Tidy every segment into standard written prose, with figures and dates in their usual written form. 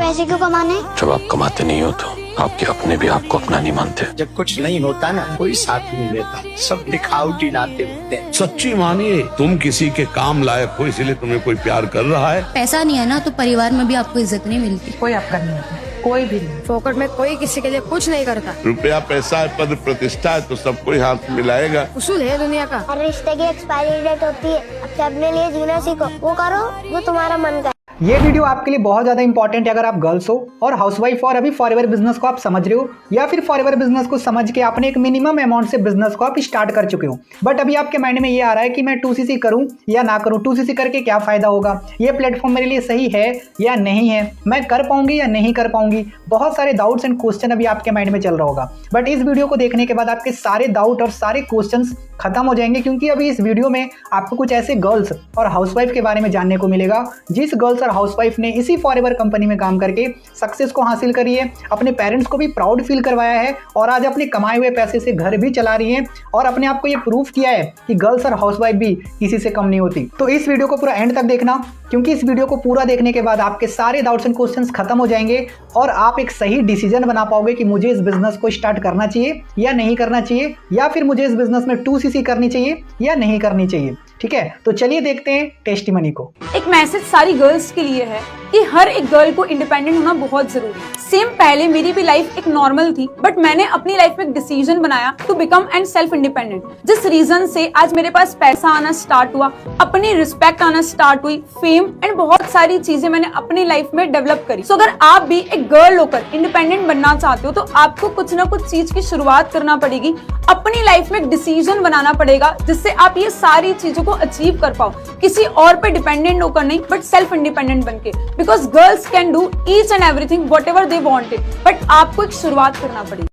पैसे क्यों कमाने? जब आप कमाते नहीं हो तो आपके अपने भी आपको अपना नहीं मानते। जब कुछ नहीं होता ना, कोई साथ नहीं देता, सब दिखावटी नाते होते हैं। सच्ची मानिए, तुम किसी के काम लायक हो इसलिए तुम्हें कोई प्यार कर रहा है। पैसा नहीं है ना तो परिवार में भी आपको इज्जत नहीं मिलती। कोई आपका नहीं होता, कोई भी नहीं। फोकट में कोई किसी के लिए कुछ नहीं करता। रुपया पैसा है, पद प्रतिष्ठा है तो सबको ही हाथ मिलाएगा। उसूल है दुनिया का। हर रिश्ते की एक्सपायरी डेट होती है। अब अपने लिए जीना सीखो, वो करो जो तुम्हारा मन का। ये वीडियो आपके लिए बहुत ज़्यादा इंपॉर्टेंट है अगर आप गर्ल्स हो और हाउसवाइफ हो और अभी फॉरएवर बिजनेस को आप समझ रहे हो, या फिर फॉरएवर बिजनेस को समझ के आपने एक मिनिमम अमाउंट से बिजनेस को आप स्टार्ट कर चुके हो, बट अभी आपके माइंड में ये आ रहा है कि मैं 2cc करूं या ना करूं, 2cc करके क्या फ़ायदा होगा, ये प्लेटफॉर्म मेरे लिए सही है या नहीं है, मैं कर पाऊंगी या नहीं कर पाऊंगी। बहुत सारे डाउट्स एंड क्वेश्चन अभी आपके माइंड में चल रहा होगा, बट इस वीडियो को देखने के बाद आपके सारे डाउट और सारे क्वेश्चन खत्म हो जाएंगे, क्योंकि अभी इस वीडियो में आपको कुछ ऐसे गर्ल्स और हाउसवाइफ के बारे में जानने को मिलेगा जिस गर्ल्स और हाउसवाइफ ने इसी फॉरएवर कंपनी में काम करके सक्सेस को हासिल करी है, अपने पेरेंट्स को भी प्राउड फील करवाया है और आज अपने कमाए हुए पैसे से घर भी चला रही हैं और अपने आप को ये प्रूफ किया है कि गर्ल्स और हाउसवाइफ भी किसी से कम नहीं होती। तो इस वीडियो को पूरा एंड तक देखना, क्योंकि इस वीडियो को पूरा देखने के बाद आपके सारे डाउट्स एंड क्वेश्चंस खत्म हो जाएंगे और आप एक सही डिसीजन बना पाओगे कि मुझे इस बिजनेस को स्टार्ट करना चाहिए या नहीं करना चाहिए, या फिर मुझे इस बिजनेस में 2cc करनी चाहिए या नहीं करनी चाहिए। ठीक है, तो चलिए देखते हैं टेस्टिमनी को। एक मैसेज सारी गर्ल्स के लिए है कि हर एक गर्ल को इंडिपेंडेंट होना बहुत जरूरी है। सेम पहले मेरी भी लाइफ एक नॉर्मल थी, बट मैंने अपनी लाइफ में एक डिसीजन बनाया to become and self independent, जिस रीजन से आज मेरे पास पैसा आना स्टार्ट हुआ, अपनी रिस्पेक्ट आना स्टार्ट हुई, फेम एंड बहुत सारी चीजें मैंने अपनी लाइफ में डेवलप करी। सो अगर आप भी एक गर्ल होकर इंडिपेंडेंट बनना चाहते हो तो आपको कुछ ना कुछ चीज की शुरुआत करना पड़ेगी, अपनी लाइफ में एक डिसीजन बनाना पड़ेगा जिससे आप ये सारी चीजों को अचीव कर पाओ, किसी और पे डिपेंडेंट होकर नहीं बट सेल्फ इंडिपेंडेंट बनके। Because girls can do each and everything what ever they want it, but आपको एक शुरुआत करना पड़ेगी।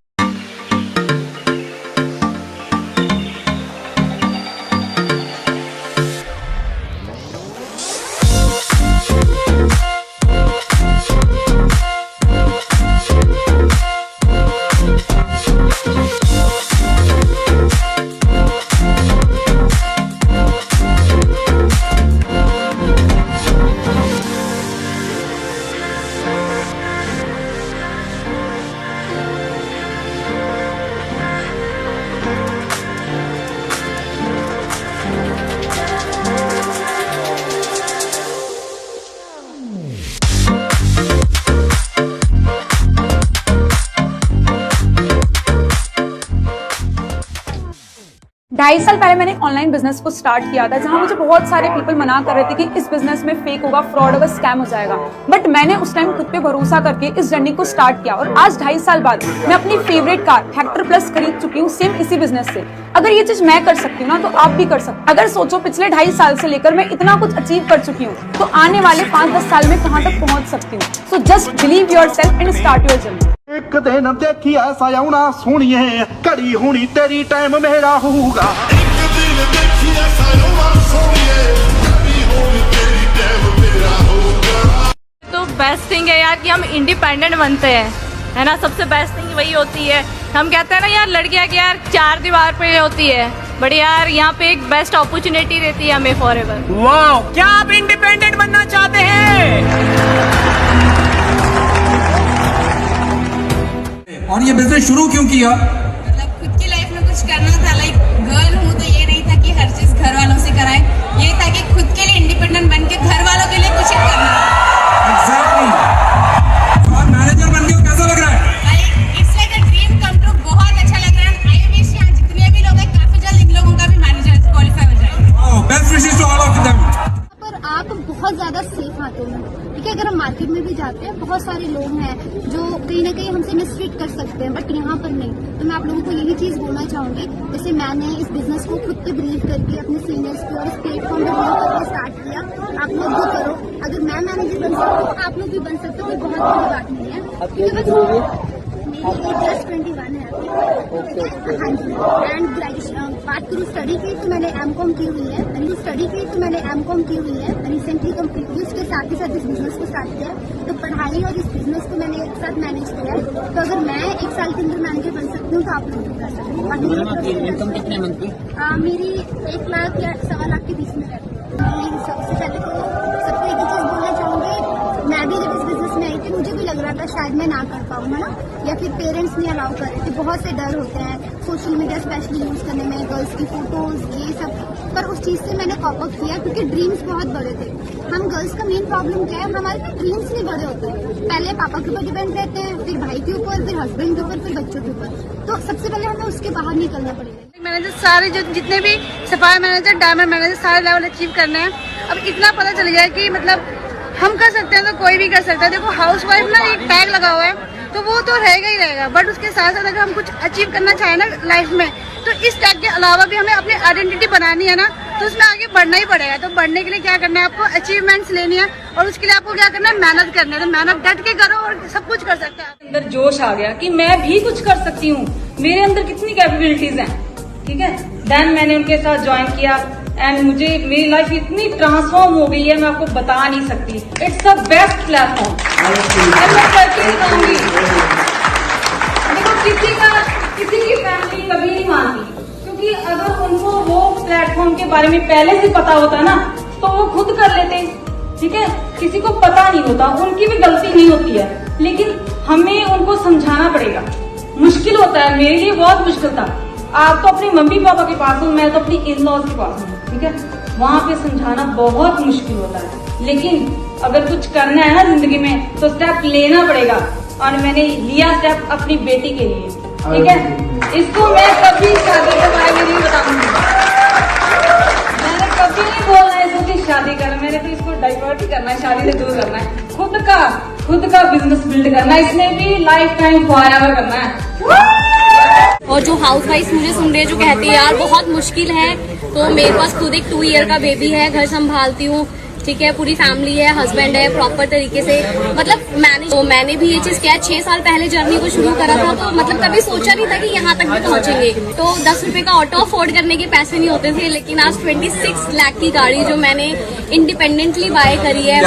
ढाई साल पहले मैंने ऑनलाइन बिजनेस को स्टार्ट किया था, जहां मुझे बहुत सारे पीपल मना कर रहे थे कि इस बिजनेस में फेक होगा, फ्रॉड होगा, स्कैम हो जाएगा, बट मैंने उस टाइम खुद पे भरोसा करके इस जर्नी को स्टार्ट किया और आज 2.5 साल बाद मैं अपनी फेवरेट कार हेक्टर प्लस खरीद चुकी हूँ, सेम इसी बिजनेस से। अगर ये चीज मैं कर सकती हूँ ना तो आप भी कर सकते। अगर सोचो पिछले 2.5 साल से लेकर मैं इतना कुछ अचीव कर चुकी हूँ तो आने वाले 5-10 साल में कहाँ तक पहुँच सकती हूँ। So just believe yourself and start your journey. एक दिन देखी ऐसा आउना सुनिए, घड़ी होनी तेरी टाइम मेरा होगा। तो बेस्ट थिंग है यार कि हम इंडिपेंडेंट बनते हैं, है ना। सबसे बेस्ट थिंग वही होती है। हम कहते हैं ना यार लड़कियां की यार 4 दीवार पे होती है, बट यार यहाँ पे एक बेस्ट अपॉर्चुनिटी रहती है हमें फॉरएवर। वाओ, क्या आप इंडिपेंडेंट बनना चाहते हैं? और ये बिजनेस शुरू क्यों किया? मतलब खुद की लाइफ में कुछ करना था। लाइक गर्ल हूँ तो ये नहीं था कि हर चीज घर वालों से कराए, ये था कि खुद के लिए इंडिपेंडेंट बन के घर वालों के लिए कुछ करना। एग्जैक्टली। और मैनेजर बन के कैसा लग रहा है? It's like a dream come true. बहुत अच्छा लग रहा है। आई विश यहाँ जितने भी लोग हैं काफी जल्द इन लोगों का भी मैनेजर क्वालिफाई हो जाए। Best wishes to all of them. पर आप बहुत ज्यादा सेफ हाथों में, ठीक है। अगर हम मार्केट में भी जाते हैं, बहुत सारे लोग हैं जो कहीं ना कहीं हमसे मिसट्रीट कर सकते हैं, बट यहाँ पर नहीं। तो मैं आप लोगों को यही चीज बोलना चाहूंगी, जैसे मैंने इस बिजनेस को खुद पे बिलीव करके अपने सीनियर्स को और इस प्लेटफॉर्म पे बिलीव करके स्टार्ट किया। आप लोग भी करो। अगर मैं मैनेजर बन सकती हूँ तो आप लोग भी बन सकते हो, कोई बहुत बड़ी बात नहीं है। मेरी एज जस्ट 21 है। हाँ जी। एंड ग्रेजुएशन बात करूँ स्टडी की तो मैंने M.Com की हुई है। M.Com की हुई है, रिसेंटली कंप्लीट हुई। उसके साथ ही साथ इस बिजनेस को स्टार्ट किया। तो पढ़ाई और इस बिजनेस को मैंने एक साथ मैनेज किया है। तो अगर मैं 1 साल के अंदर मैनेजर बन सकती हूँ तो आप लोग भी कर सकते हैं। इनकम कितने मंथ की? मेरी 1 लाख या 1.25 लाख के बीच में रहती है। सबसे पहले तो सबको एक ही चीज बोलना चाहूंगी, मैं भी जब इस बिजनेस में आई थी मुझे भी लग रहा था शायद मैं ना कर पाऊँ, है ना, या फिर पेरेंट्स नहीं अलाउ कर रहे थे। बहुत से डर होते हैं सोशल मीडिया स्पेशली यूज़ करने में, गर्ल्स की फोटोज़ ये सब, पर उस चीज़ से मैंने कॉप अप किया क्योंकि ड्रीम्स बहुत बड़े थे। हम गर्ल्स का मेन प्रॉब्लम क्या है, हमारे पास ड्रीम्स नहीं बड़े होते हैं। पहले पापा के ऊपर डिपेंड रहते हैं, फिर भाई के ऊपर, फिर हस्बैंड के ऊपर, फिर बच्चों के ऊपर। तो सबसे पहले हमें उसके बाहर निकलना पड़ेगा। मैनेजर सारे जो जितने भी सफाई मैनेजर, डायमंड मैनेजर, सारे लेवल अचीव करने हैं। अब इतना पता चल गया कि मतलब हम कर सकते हैं तो कोई भी कर सकता है। देखो हाउस वाइफ ना एक टैग लगा हुआ है, तो वो तो रहेगा ही रहेगा, बट उसके साथ साथ अगर हम कुछ अचीव करना चाहें ना लाइफ में, तो इस टैग के अलावा भी हमें अपनी आइडेंटिटी बनानी है ना, तो उसमें आगे बढ़ना ही पड़ेगा। तो बढ़ने के लिए क्या करना है, आपको अचीवमेंट्स लेनी है और उसके लिए आपको क्या करना है, मेहनत करनी है। तो मेहनत डट के करो और सब कुछ कर सकते हैं। अंदर जोश आ गया कि मैं भी कुछ कर सकती हूँ, मेरे अंदर कितनी कैपेबिलिटीज हैं, ठीक है। देन मैंने उनके साथ ज्वाइन किया एंड मुझे मेरी लाइफ इतनी ट्रांसफॉर्म हो गई है, मैं आपको बता नहीं सकती। इट्स द बेस्ट प्लेटफॉर्म, मैं करके दिखाऊंगी। देखो किसी की फैमिली कभी नहीं मानती, क्योंकि अगर उनको वो प्लेटफॉर्म के बारे में पहले से पता होता ना तो वो खुद कर लेते, ठीक है। किसी को पता नहीं होता, उनकी भी गलती नहीं होती है, लेकिन हमें उनको समझाना पड़ेगा। मुश्किल होता है, मेरे लिए बहुत मुश्किल था। आप तो अपने मम्मी पापा के पास हो, मैं तो अपनी इन लॉज के पास हूँ, ठीक है। वहाँ पे समझाना बहुत मुश्किल होता है, लेकिन अगर कुछ करना है ना जिंदगी में तो स्टेप लेना पड़ेगा। और मैंने लिया स्टेप अपनी बेटी के लिए, ठीक है। इसको मैं कभी शादी के बारे में नहीं बताऊंगी, मैंने कभी नहीं बोलना है इसको कि शादी करना, मैंने तो इसको डाइवर्ट ही करना है, शादी से दूर करना है, खुद का बिजनेस बिल्ड करना है, इसमें भी लाइफ टाइम फॉरएवर करना है। और जो हाउस वाइफ मुझे सुन रही है जो कहती है यार बहुत मुश्किल है, तो मेरे पास खुद एक 2 ईयर का बेबी है, घर संभालती हूँ, ठीक है, पूरी फैमिली है, हस्बैंड है, प्रॉपर तरीके से मतलब मैंने भी ये चीज किया। 6 साल पहले जर्नी को शुरू करा था, तो मतलब कभी सोचा नहीं था कि यहाँ तक भी पहुँचेंगे। तो 10 रुपए का ऑटो अफोर्ड करने के पैसे नहीं होते थे, लेकिन आज 26 लाख की गाड़ी जो मैंने इंडिपेंडेंटली बाय करी है।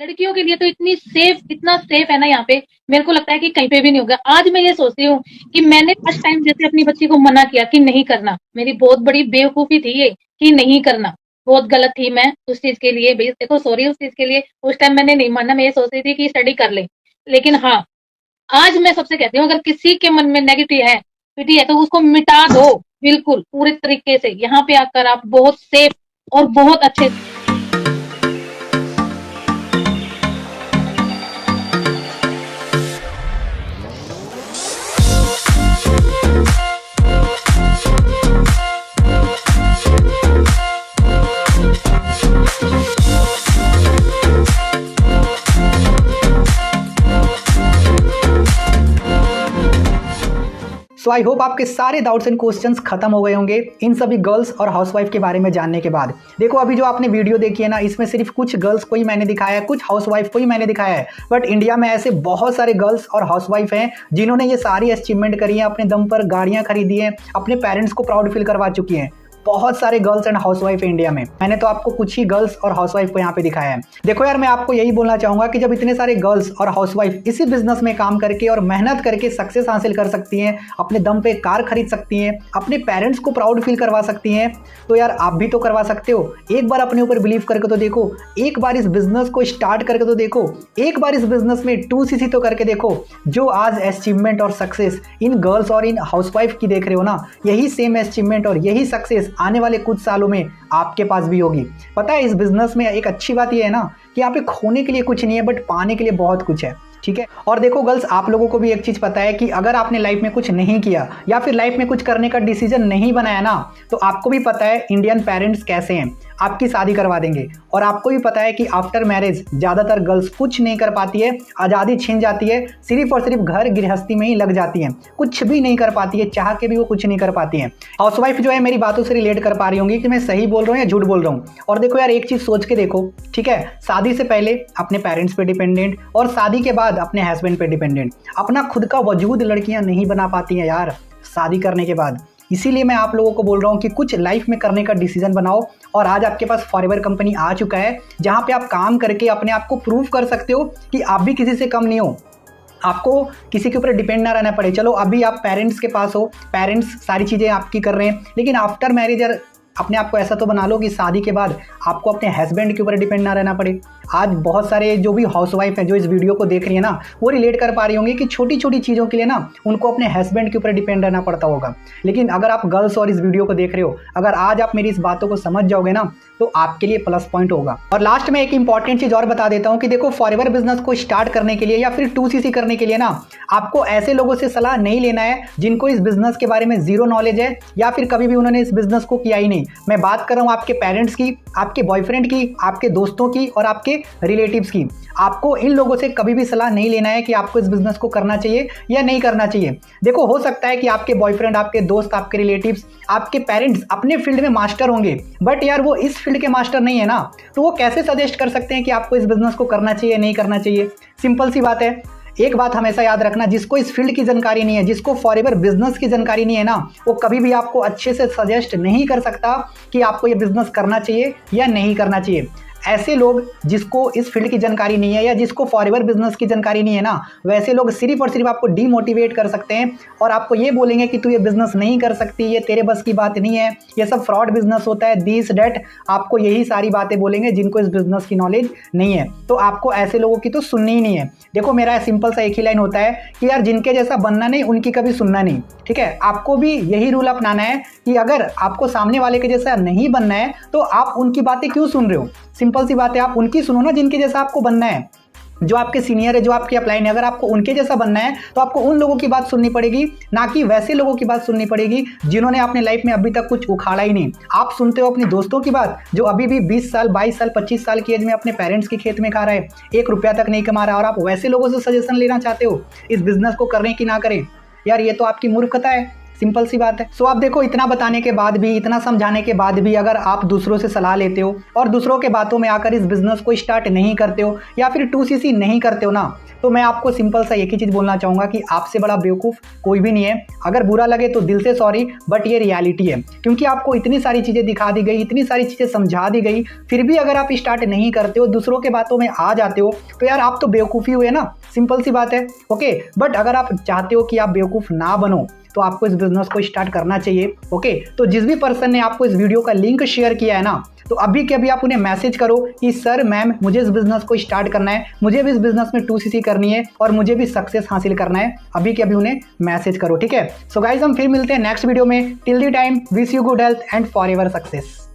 लड़कियों के लिए तो इतना सेफ है ना यहाँ पे, मेरे को लगता है कि कहीं पे भी नहीं होगा। आज मैं ये सोचती हूँ कि मैंने फर्स्ट टाइम जैसे अपनी बच्ची को मना किया कि नहीं करना, मेरी बहुत बड़ी बेवकूफी थी ये कि नहीं करना, बहुत गलत थी मैं उस चीज के लिए। देखो सॉरी उस चीज के लिए, उस टाइम मैंने नहीं माना, मैं ये सोच रही थी कि स्टडी कर ले। लेकिन हाँ, आज मैं सबसे कहती हूँ अगर किसी के मन में नेगेटिविटी है तो उसको मिटा दो बिल्कुल पूरे तरीके से। यहाँ पे आकर आप बहुत सेफ और बहुत अच्छे सो आई होप आपके सारे डाउट्स एंड क्वेश्चंस खत्म हो गए होंगे इन सभी गर्ल्स और हाउसवाइफ के बारे में जानने के बाद। देखो अभी जो आपने वीडियो देखी है ना, इसमें सिर्फ कुछ गर्ल्स को ही मैंने दिखाया है, कुछ हाउसवाइफ को ही मैंने दिखाया है, बट इंडिया में ऐसे बहुत सारे गर्ल्स और हाउसवाइफ हैं जिन्होंने ये सारी अचीवमेंट करी है, अपने दम पर गाड़ियां खरीदी हैं, अपने पेरेंट्स को प्राउड फील करवा चुकी हैं। बहुत सारे गर्ल्स एंड हाउसवाइफ है इंडिया में, मैंने तो आपको कुछ ही गर्ल्स और हाउसवाइफ को यहाँ पे दिखाया है। देखो यार, मैं आपको यही बोलना चाहूंगा कि जब इतने सारे गर्ल्स और हाउसवाइफ इसी बिजनेस में काम करके और मेहनत करके सक्सेस हासिल कर सकती हैं, अपने दम पे कार खरीद सकती हैं, अपने पेरेंट्स को प्राउड फील करवा सकती हैं, तो यार आप भी तो करवा सकते हो। एक बार अपने ऊपर बिलीव करके तो देखो, एक बार इस बिजनेस को स्टार्ट करके तो देखो, एक बार इस बिजनेस में 2cc तो करके देखो। जो आज अचीवमेंट और सक्सेस इन गर्ल्स और इन हाउसवाइफ की देख रहे हो ना, यही सेम अचीवमेंट और यही सक्सेस आने वाले कुछ सालों में आपके पास भी होगी। पता है इस बिजनेस में एक अच्छी बात यह है ना कि यहाँ पे खोने के लिए कुछ नहीं है, बट पाने के लिए बहुत कुछ है, ठीक है। और देखो गर्ल्स, आप लोगों को भी एक चीज पता है कि अगर आपने लाइफ में कुछ नहीं किया या फिर लाइफ में कुछ करने का डिसीजन नहीं बनाया ना, तो आपको भी पता है इंडियन पेरेंट्स कैसे हैं, आपकी शादी करवा देंगे। और आपको भी पता है कि आफ्टर मैरिज ज्यादातर गर्ल्स कुछ नहीं कर पाती है, आज़ादी छीन जाती है, सिर्फ और सिर्फ घर गृहस्थी में ही लग जाती हैं, कुछ भी नहीं कर पाती है, चाह के भी वो कुछ नहीं कर पाती हैं। हाउसवाइफ जो है मेरी बातों से रिलेट कर पा रही होंगी कि मैं सही बोल रहा हूँ या झूठ बोल रहा हूँ। और देखो यार, एक चीज सोच के देखो, ठीक है, शादी से पहले अपने पेरेंट्स पे डिपेंडेंट और शादी के बाद अपने हस्बैंड पे डिपेंडेंट, अपना खुद का वजूद लड़कियां नहीं बना पाती हैं यार शादी करने के बाद। इसीलिए मैं आप लोगों को बोल रहा हूँ कि कुछ लाइफ में करने का डिसीजन बनाओ। और आज आपके पास फॉरएवर कंपनी आ चुका है, जहाँ पे आप काम करके अपने आप को प्रूव कर सकते हो कि आप भी किसी से कम नहीं हो, आपको किसी के ऊपर डिपेंड ना रहना पड़े। चलो अभी आप पेरेंट्स के पास हो, पेरेंट्स सारी चीज़ें आपकी कर रहे हैं, लेकिन आफ्टर मैरिज अपने आप को ऐसा तो बना लो कि शादी के बाद आपको अपने हस्बैंड के ऊपर डिपेंड ना रहना पड़े। आज बहुत सारे जो भी हाउसवाइफ हैं जो इस वीडियो को देख रही है ना, वो रिलेट कर पा रही होंगी कि छोटी छोटी चीज़ों के लिए ना उनको अपने हस्बैंड के ऊपर डिपेंड रहना पड़ता होगा। लेकिन अगर आप गर्ल्स और इस वीडियो को देख रहे हो, अगर आज आप मेरी इस बातों को समझ जाओगे ना, तो आपके लिए प्लस पॉइंट होगा। और लास्ट में एक इंपॉर्टेंट चीज़ और बता देता हूँ कि देखो, फॉरएवर बिजनेस को स्टार्ट करने के लिए या फिर 2CC करने के लिए ना, आपको ऐसे लोगों से सलाह नहीं लेना है जिनको इस बिजनेस के बारे में जीरो नॉलेज है या फिर कभी भी उन्होंने इस बिजनेस को किया ही नहीं। मैं बात कर रहा हूँ आपके पेरेंट्स की, आपके बॉयफ्रेंड की, आपके दोस्तों की और आपके रिलेटिव्स की। आपको इन लोगों से कभी भी सलाह नहीं लेना है कि आपको इस बिजनेस को करना चाहिए या नहीं करना चाहिए। देखो, हो सकता है कि आपके बॉयफ्रेंड, आपके दोस्त, आपके रिलेटिव्स, आपके पेरेंट्स अपने फील्ड में मास्टर होंगे, बट यार वो इस फील्ड के मास्टर नहीं है ना, तो वो कैसे सजेस्ट कर सकते हैं कि आपको इस बिजनेस को करना चाहिए नहीं करना चाहिए। सिंपल सी बात है। एक बात हमेशा याद रखना, जिसको इस फील्ड की जानकारी नहीं है, जिसको फॉरएवर बिजनेस की जानकारी नहीं है ना, वो कभी भी आपको अच्छे से सजेस्ट नहीं कर सकता कि आपको ये बिजनेस करना चाहिए या नहीं करना चाहिए। ऐसे लोग जिसको इस फील्ड की जानकारी नहीं है या जिसको फॉरएवर बिजनेस की जानकारी नहीं है ना, वैसे लोग सिर्फ और सिर्फ आपको डीमोटिवेट कर सकते हैं और आपको ये बोलेंगे कि तू ये बिजनेस नहीं कर सकती, ये तेरे बस की बात नहीं है, ये सब फ्रॉड बिजनेस होता है, दिस डेट। आपको यही सारी बातें बोलेंगे जिनको इस बिजनेस की नॉलेज नहीं है। तो आपको ऐसे लोगों की तो सुननी ही नहीं है। देखो, मेरा सिंपल सा एक ही लाइन होता है कि यार जिनके जैसा बनना नहीं, उनकी कभी सुनना नहीं। ठीक है, आपको भी यही रूल अपनाना है कि अगर आपको सामने वाले के जैसा नहीं बनना है तो आप उनकी बातें क्यों सुन रहे हो। सिंपल सी बात है, आप उनकी सुनो ना जिनके जैसा आपको बनना है। जो आपके सीनियर है, जो आपके अपलाइन है, अगर आपको उनके जैसा बनना है तो आपको उन लोगों की बात सुननी पड़ेगी, ना कि वैसे लोगों की बात सुननी पड़ेगी जिन्होंने अपने लाइफ में अभी तक कुछ उखाड़ा ही नहीं। आप सुनते हो अपने दोस्तों की बात जो अभी भी 20 साल, 22 साल, 25 साल की एज में अपने पेरेंट्स के खेत में खा रहा है, 1 रुपया तक नहीं कमा रहा, और आप वैसे लोगों से सजेशन लेना चाहते हो इस बिजनेस को करें कि ना करें। यार, ये तो आपकी मूर्खता है। सिंपल सी बात है। सो आप देखो, इतना बताने के बाद भी, इतना समझाने के बाद भी अगर आप दूसरों से सलाह लेते हो और दूसरों के बातों में आकर इस बिजनेस को स्टार्ट नहीं करते हो या फिर 2CC नहीं करते हो ना, तो मैं आपको सिंपल सा एक ही चीज़ बोलना चाहूँगा कि आपसे बड़ा बेवकूफ़ कोई भी नहीं है। अगर बुरा लगे तो दिल से सॉरी, बट ये रियलिटी है। क्योंकि आपको इतनी सारी चीज़ें दिखा दी गई, इतनी सारी चीज़ें समझा दी गई, फिर भी अगर आप स्टार्ट नहीं करते हो, दूसरों के बातों में आ जाते हो, तो यार आप तो बेवकूफ़ी हुए ना। सिंपल सी बात है। ओके, बट अगर आप चाहते हो कि आप बेवकूफ़ ना बनो तो आपको इस बिजनेस को स्टार्ट करना चाहिए। ओके, तो जिस भी पर्सन ने आपको इस वीडियो का लिंक शेयर किया है ना, तो अभी के अभी आप उन्हें मैसेज करो कि सर, मैम, मुझे इस बिजनेस को स्टार्ट करना है, मुझे भी इस बिजनेस में 2CC करनी है और मुझे भी सक्सेस हासिल करना है। अभी के अभी उन्हें मैसेज करो। ठीक है, सो गाइज, हम फिर मिलते हैं नेक्स्ट वीडियो में। Till the time, wish you good health and forever success.